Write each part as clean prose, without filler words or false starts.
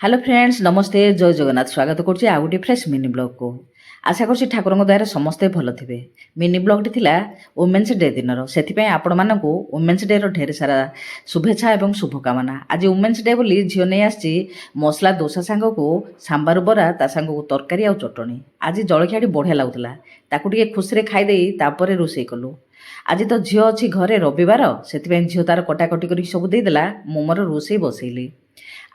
Hello friends नमस्ते जय जगन्नाथ स्वागत करुच्ची आउ गोटे फ्रेश मिनी ब्लॉग को आशा करुच्ची ठाकुर दया समस्ते भल थे। मिनी ब्लॉग टी वुमेन्स डे दिन से आपण मानक वुमेन्स डे ढेर सारा शुभेच्छा और शुभकामना। आज वुमेन्स डे बोली झील नहीं आसी मसला दोसा सांग को सांबार बरा ता सांग को तरकारी आउ चटणी। आज जलखिया बढ़िया लगुला ताकू खुशी खाईदे रोषे कलु। आज तो झील अच्छी घरे रविवार से झील तार कटाकटी कर सब देदेला मु मोर रोषे बसैली।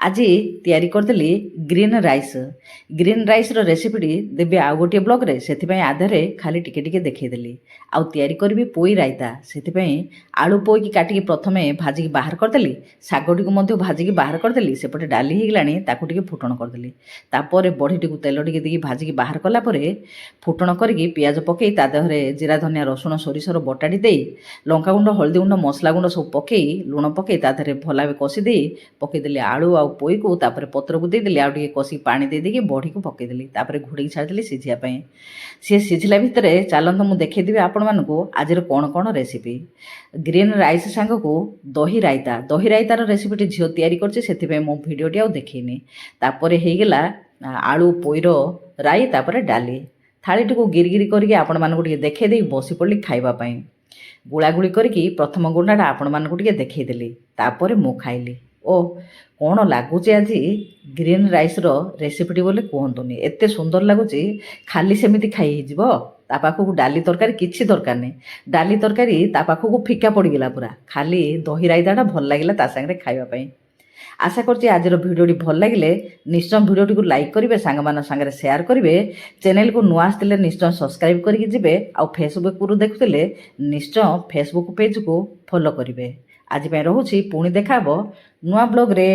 आज तैयारी करदेली ग्रीन राइस रो रेसिपीटी देवी आउ गोटे ब्लॉग रे से आधारे खाली टिके टिके देखईदेली। आउ तैयारी करी पोई रायता से आलू पोई की काटिकी प्रथमे भाजिकी बाहर करदेली शागटी को भाजिकी बाहर करदेली। सेपटे डाली होगलानी ताकू टिके फुटण करदेली। तापर बढीटी को तेल टिके देकी भाजिकी बाहर कला परे फुटण करिकी पियाज पकई ता देहरे जीरा धनिया रसुण सोरिषर बटाटी देई लंका गुंड हलदी गुंड मसला गुंड सब पकई लुण पकई ता देहरे भलावे कषि देई पकईदेली आलू आउ पोई को तापर पत्र को देदेली आउ टिके कषि पानी देदेकी बढी को पकईदेली तापर घोड़ी छाड़देली सिझिया पई। सी सिझिला भितरे चलत मु देखईदेबी आपण मानकु आज कौन कौन रेसिपी। ग्रीन राइस सांग को दही रायतार रेसिपीटी झील तैयारी करछे सेथिपई मो भिडियोटी आउ देखैनी। तापर हेगला आलू पोईर राई तापर डाली थालीटी को गिरगिरी करके आपण मानकु टिके देखै देई बसी पड़ली खाइबा पई। गुलागुली करके प्रथम गुंडाटा आपण मानकु टिके देखैदेली तापर मु खाइली। ओ कौन लगुच आज ग्रीन राइस रो रेसिपीटी बोले कहतुनि एत सुंदर लगुच खाली सेमती खाई ता पाखक डाली तरकारी किसी दरकार नहीं। डाली तरकारी ता पाखक फिका पड़गला पूरा खाली दही रायताटा भल लगे ता सांगे खाइबा। आशा करछि आज भिडियोटी भल लगे निश्चय भिडियोटी को लाइक करेंगे सांग मान सांगे शेयर करेंगे चैनल को नुआ आसते निश्चय सब्सक्राइब करके जिबे आ फेसबुक रु देखुले निश्चय फेसबुक पेज को फॉलो करेंगे। आज रोचे पुणी देखा नुआ ब्लॉग रे।